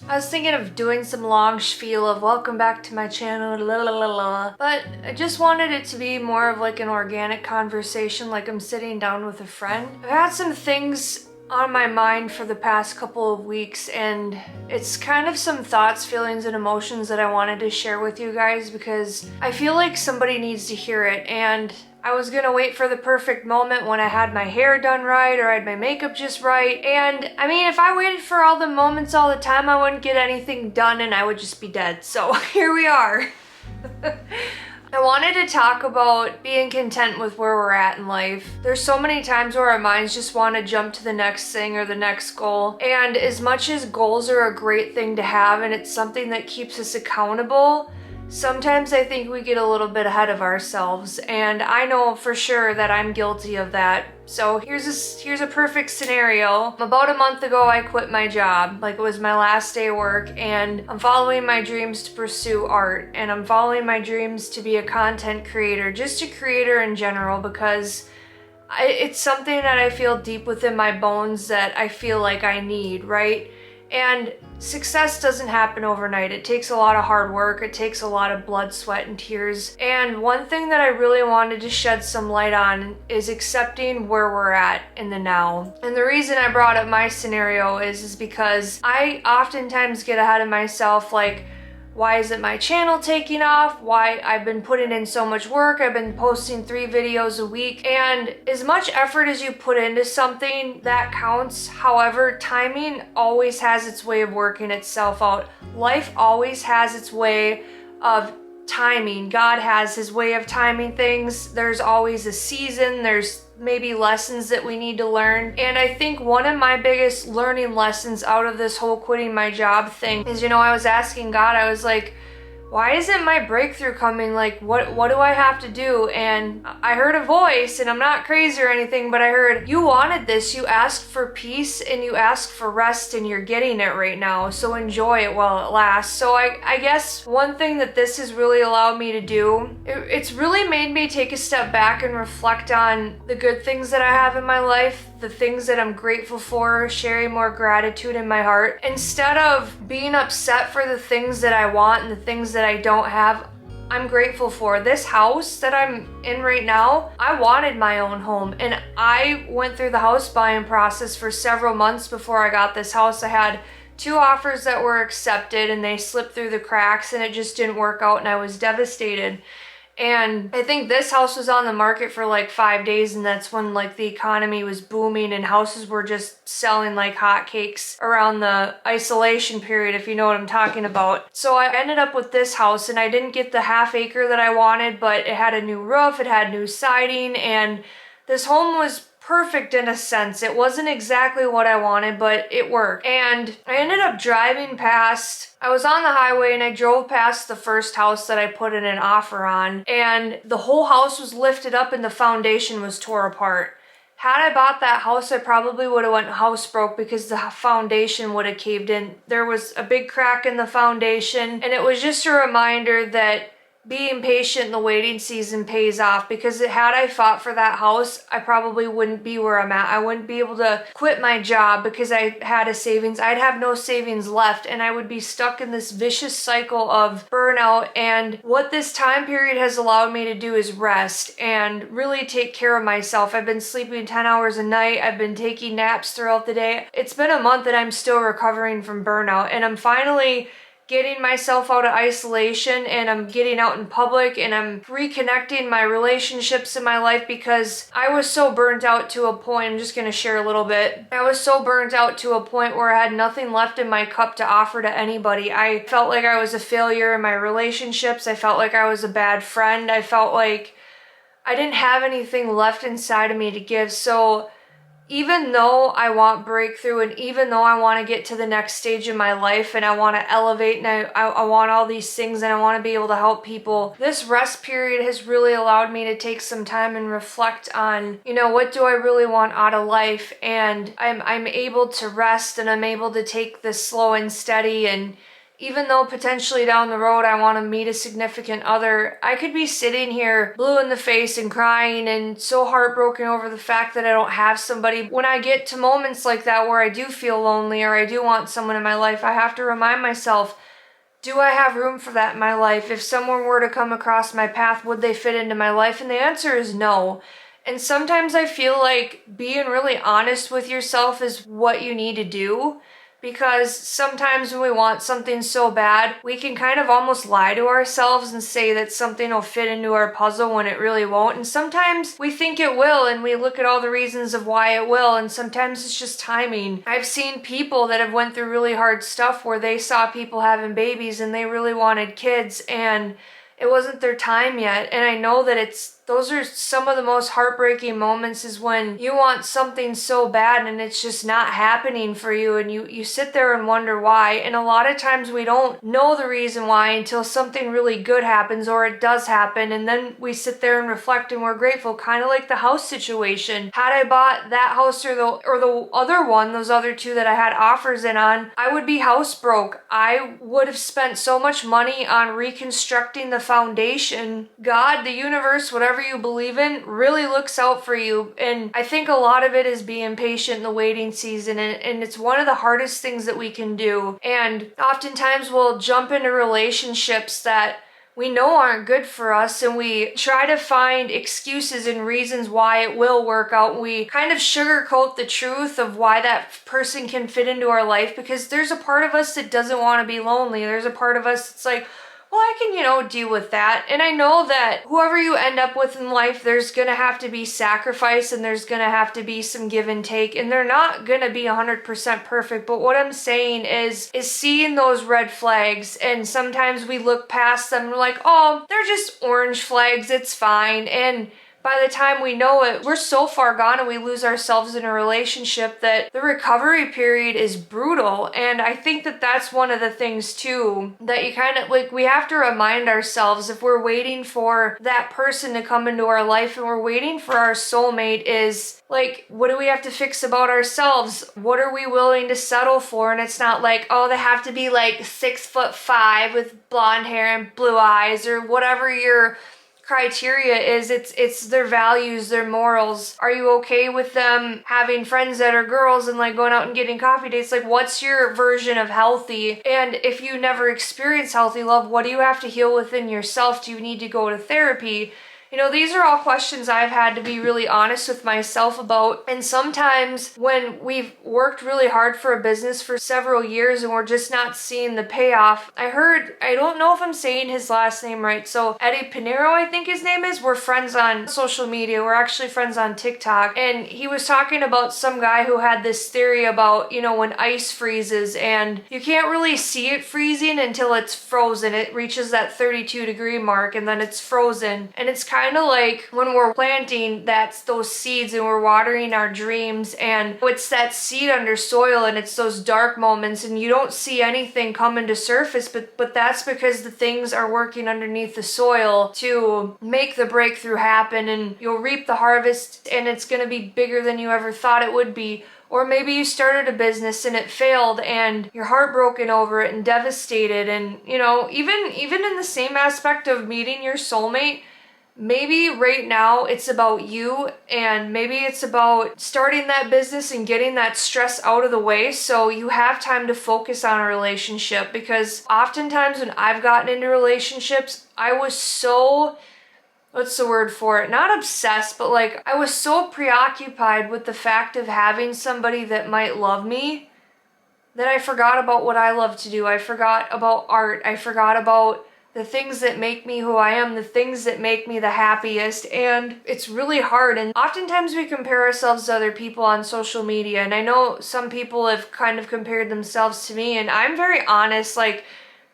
I was thinking of doing some long spiel of welcome back to my channel, la la la la, but I just wanted it to be more of like an organic conversation, like I'm sitting down with a friend. I've had some things on my mind for the past couple of weeks, and it's kind of some thoughts, feelings, and emotions that I wanted to share with you guys because I feel like somebody needs to hear it. And I was gonna wait for the perfect moment when I had my hair done right or I had my makeup just right. And I mean, if I waited for all the moments all the time, I wouldn't get anything done and I would just be dead. So here we are. I wanted to talk about being content with where we're at in life. There's so many times where our minds just want to jump to the next thing or the next goal. And as much as goals are a great thing to have and it's something that keeps us accountable, sometimes I think we get a little bit ahead of ourselves, and I know for sure that I'm guilty of that. So here's a perfect scenario. About a month ago, I quit my job. Like, it was my last day of work, and I'm following my dreams to pursue art, and I'm following my dreams to be a content creator, just a creator in general, because it's something that I feel deep within my bones that I feel like I need, right? And success doesn't happen overnight. It takes a lot of hard work. It takes a lot of blood, sweat, and tears. And one thing that I really wanted to shed some light on is accepting where we're at in the now. And the reason I brought up my scenario is because I oftentimes get ahead of myself, like, why isn't my channel taking off? Why I've been putting in so much work. I've been posting 3 videos a week. And as much effort as you put into something, that counts. However, timing always has its way of working itself out. Life always has its way of timing. God has his way of timing things. There's always a season. There's maybe lessons that we need to learn. And I think one of my biggest learning lessons out of this whole quitting my job thing is, I was asking God, I was like, why isn't my breakthrough coming? Like, what do I have to do? And I heard a voice, and I'm not crazy or anything, but I heard, you wanted this, you asked for peace and you asked for rest, and you're getting it right now, so enjoy it while it lasts. So I guess one thing that this has really allowed me to do, it's really made me take a step back and reflect on the good things that I have in my life, the things that I'm grateful for, sharing more gratitude in my heart. Instead of being upset for the things that I want and the things that I don't have, I'm grateful for. This house that I'm in right now, I wanted my own home, and I went through the house buying process for several months before I got this house. I had 2 offers that were accepted and they slipped through the cracks, and it just didn't work out, and I was devastated. And I think this house was on the market for like 5 days, and that's when like the economy was booming and houses were just selling like hotcakes around the isolation period, if you know what I'm talking about. So I ended up with this house, and I didn't get the half acre that I wanted, but it had a new roof, it had new siding, and this home was perfect in a sense. It wasn't exactly what I wanted, but it worked. And I ended up driving past, I was on the highway and I drove past the first house that I put in an offer on, and the whole house was lifted up and the foundation was tore apart. Had I bought that house, I probably would have went house broke because the foundation would have caved in. There was a big crack in the foundation, and it was just a reminder that being patient in the waiting season pays off, because had I fought for that house, I probably wouldn't be where I'm at. I wouldn't be able to quit my job because I had a savings. I'd have no savings left, and I would be stuck in this vicious cycle of burnout. And what this time period has allowed me to do is rest and really take care of myself. I've been sleeping 10 hours a night. I've been taking naps throughout the day. It's been a month and I'm still recovering from burnout, and I'm finally getting myself out of isolation, and I'm getting out in public, and I'm reconnecting my relationships in my life, because I was so burnt out to a point. I'm just going to share a little bit. I was so burnt out to a point where I had nothing left in my cup to offer to anybody. I felt like I was a failure in my relationships. I felt like I was a bad friend. I felt like I didn't have anything left inside of me to give. So even though I want breakthrough, and even though I want to get to the next stage in my life, and I want to elevate, and I want all these things, and I want to be able to help people, this rest period has really allowed me to take some time and reflect on, what do I really want out of life? And I'm able to rest, and I'm able to take this slow and steady. And even though potentially down the road I want to meet a significant other, I could be sitting here blue in the face and crying and so heartbroken over the fact that I don't have somebody. When I get to moments like that where I do feel lonely or I do want someone in my life, I have to remind myself, do I have room for that in my life? If someone were to come across my path, would they fit into my life? And the answer is no. And sometimes I feel like being really honest with yourself is what you need to do, because sometimes when we want something so bad, we can kind of almost lie to ourselves and say that something will fit into our puzzle when it really won't. And sometimes we think it will, and we look at all the reasons of why it will, and sometimes it's just timing. I've seen people that have went through really hard stuff where they saw people having babies and they really wanted kids, and it wasn't their time yet. And I know that those are some of the most heartbreaking moments, is when you want something so bad and it's just not happening for you, and you sit there and wonder why. And a lot of times we don't know the reason why until something really good happens or it does happen, and then we sit there and reflect and we're grateful. Kind of like the house situation. Had I bought that house or the other one, those other two that I had offers in on, I would be house broke. I would have spent so much money on reconstructing the foundation. God, the universe, whatever you believe in, really looks out for you. And I think a lot of it is being patient in the waiting season, and it's one of the hardest things that we can do. And oftentimes we'll jump into relationships that we know aren't good for us, and we try to find excuses and reasons why it will work out. We kind of sugarcoat the truth of why that person can fit into our life, because there's a part of us that doesn't want to be lonely. There's a part of us that's like, well, I can, deal with that. And I know that whoever you end up with in life, there's gonna have to be sacrifice, and there's gonna have to be some give and take, and they're not gonna be 100% perfect. But what I'm saying is seeing those red flags, and sometimes we look past them and we're like, oh, they're just orange flags, it's fine. And by the time we know it, we're so far gone and we lose ourselves in a relationship that the recovery period is brutal. And I think that that's one of the things too, that you kind of we have to remind ourselves, if we're waiting for that person to come into our life and we're waiting for our soulmate, is like, what do we have to fix about ourselves? What are we willing to settle for? And it's not like, oh, they have to be like 6'5" with blonde hair and blue eyes, or whatever your criteria is. It's their values, their morals. Are you okay with them having friends that are girls and like going out and getting coffee dates? Like, what's your version of healthy? And if you never experience healthy love, what do you have to heal within yourself? Do you need to go to therapy? These are all questions I've had to be really honest with myself about. And sometimes when we've worked really hard for a business for several years and we're just not seeing the payoff, I don't know if I'm saying his last name right, so Eddie Pinero, I think his name is, we're friends on social media. We're actually friends on TikTok. And he was talking about some guy who had this theory about, when ice freezes, and you can't really see it freezing until it's frozen. It reaches that 32-degree mark and then it's frozen. And it's kind of like when we're planting those seeds and we're watering our dreams, and it's that seed under soil, and it's those dark moments and you don't see anything coming to surface, but that's because the things are working underneath the soil to make the breakthrough happen, and you'll reap the harvest and it's going to be bigger than you ever thought it would be. Or maybe you started a business and it failed and you're heartbroken over it and devastated. And even in the same aspect of meeting your soulmate, maybe right now it's about you, and maybe it's about starting that business and getting that stress out of the way so you have time to focus on a relationship. Because oftentimes when I've gotten into relationships, I was so, what's the word for it? Not obsessed, but like I was so preoccupied with the fact of having somebody that might love me that I forgot about what I love to do. I forgot about art. I forgot about the things that make me who I am, the things that make me the happiest. And it's really hard. And oftentimes we compare ourselves to other people on social media. And I know some people have kind of compared themselves to me. And I'm very honest, like,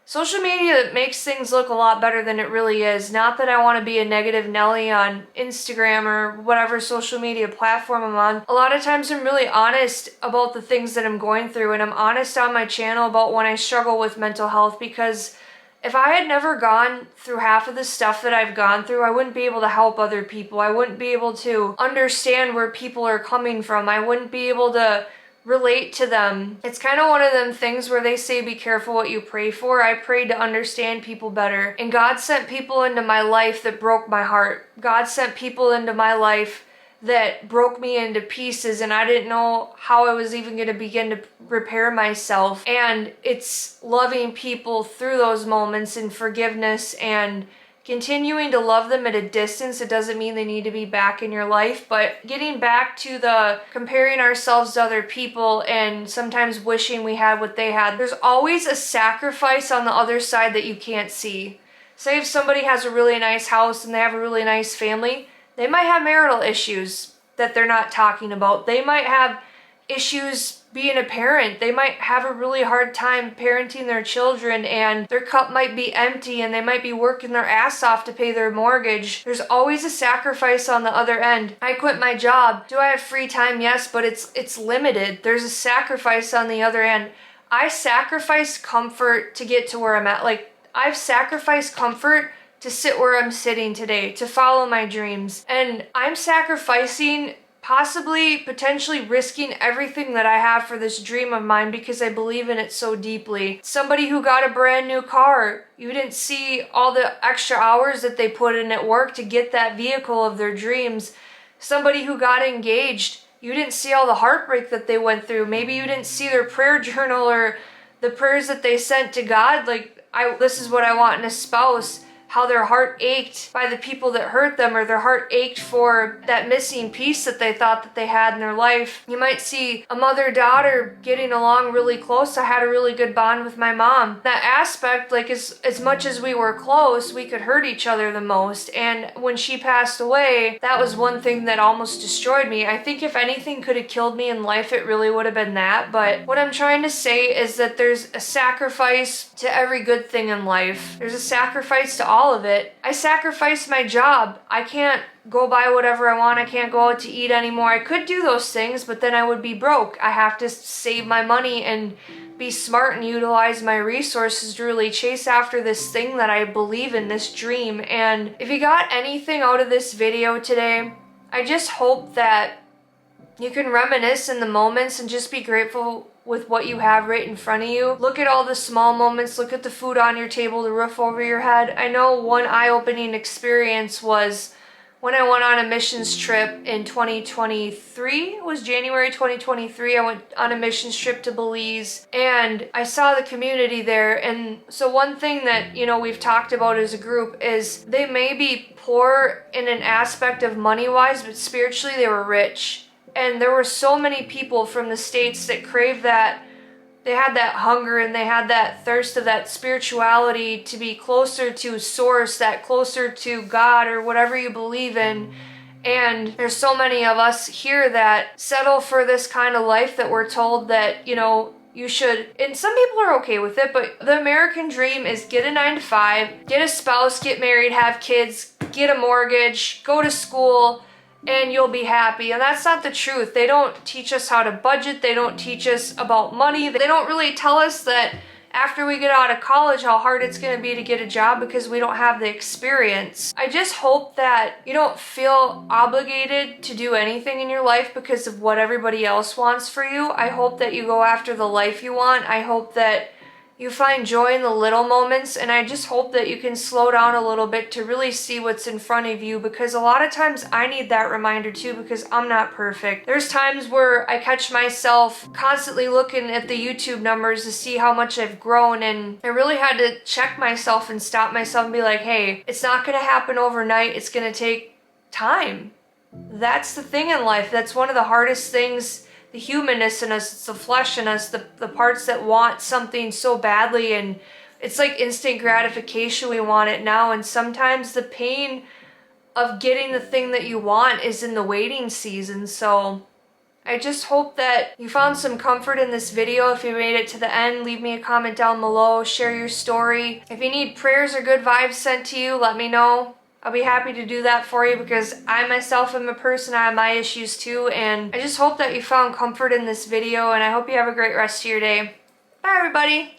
social media makes things look a lot better than it really is. Not that I want to be a negative Nelly on Instagram or whatever social media platform I'm on. A lot of times I'm really honest about the things that I'm going through. And I'm honest on my channel about when I struggle with mental health, because if I had never gone through half of the stuff that I've gone through, I wouldn't be able to help other people. I wouldn't be able to understand where people are coming from. I wouldn't be able to relate to them. It's kind of one of them things where they say be careful what you pray for. I prayed to understand people better, and God sent people into my life that broke my heart. God sent people into my life that broke me into pieces, and I didn't know how I was even going to begin to repair myself. And it's loving people through those moments and forgiveness and continuing to love them at a distance. It doesn't mean they need to be back in your life, but getting back to the comparing ourselves to other people and sometimes wishing we had what they had. There's always a sacrifice on the other side that you can't see. Say if somebody has a really nice house and they have a really nice family, they might have marital issues that they're not talking about. They might have issues being a parent. They might have a really hard time parenting their children, and their cup might be empty, and they might be working their ass off to pay their mortgage. There's always a sacrifice on the other end. I quit my job. Do I have free time? Yes, but it's limited. There's a sacrifice on the other end. I sacrificed comfort to get to where I'm at. Like, I've sacrificed comfort to sit where I'm sitting today, to follow my dreams. And I'm sacrificing, possibly, potentially risking everything that I have for this dream of mine because I believe in it so deeply. Somebody who got a brand new car, you didn't see all the extra hours that they put in at work to get that vehicle of their dreams. Somebody who got engaged, you didn't see all the heartbreak that they went through. Maybe you didn't see their prayer journal or the prayers that they sent to God. Like, this is what I want in a spouse. How their heart ached by the people that hurt them, or their heart ached for that missing piece that they thought that they had in their life. You might see a mother-daughter getting along really close. I had a really good bond with my mom. That aspect, like as much as we were close, we could hurt each other the most. And when she passed away, that was one thing that almost destroyed me. I think if anything could have killed me in life, it really would have been that. But what I'm trying to say is that there's a sacrifice to every good thing in life. There's a sacrifice to all of it. I sacrificed my job. I can't go buy whatever I want. I can't go out to eat anymore. I could do those things, but then I would be broke. I have to save my money and be smart and utilize my resources to really chase after this thing that I believe in, this dream. And if you got anything out of this video today, I just hope that you can reminisce in the moments and just be grateful with what you have right in front of you. Look at all the small moments. Look at the food on your table, the roof over your head. I know one eye-opening experience was when I went on a missions trip in 2023. It was January 2023. I went on a missions trip to Belize, and I saw the community there. And so one thing that, we've talked about as a group is they may be poor in an aspect of money-wise, but spiritually they were rich. And there were so many people from the States that craved that. They had that hunger and they had that thirst of that spirituality to be closer to source, that closer to God or whatever you believe in. And there's so many of us here that settle for this kind of life that we're told that, you should, and some people are okay with it, but the American dream is get a 9-to-5, get a spouse, get married, have kids, get a mortgage, go to school, and you'll be happy. And that's not the truth. They don't teach us how to budget. They don't teach us about money. They don't really tell us that after we get out of college how hard it's going to be to get a job because we don't have the experience. I just hope that you don't feel obligated to do anything in your life because of what everybody else wants for you. I hope that you go after the life you want. I hope that you find joy in the little moments, and I just hope that you can slow down a little bit to really see what's in front of you, because a lot of times I need that reminder too, because I'm not perfect. There's times where I catch myself constantly looking at the YouTube numbers to see how much I've grown, and I really had to check myself and stop myself and be like, hey, it's not gonna happen overnight. It's gonna take time. That's the thing in life. That's one of the hardest things. The humanness in us, it's the flesh in us, the parts that want something so badly, and it's like instant gratification. We want it now, and sometimes the pain of getting the thing that you want is in the waiting season. So I just hope that you found some comfort in this video. If you made it to the end, leave me a comment down below, share your story. If you need prayers or good vibes sent to you, let me know. I'll be happy to do that for you, because I myself am a person. I have my issues too, and I just hope that you found comfort in this video, and I hope you have a great rest of your day. Bye everybody!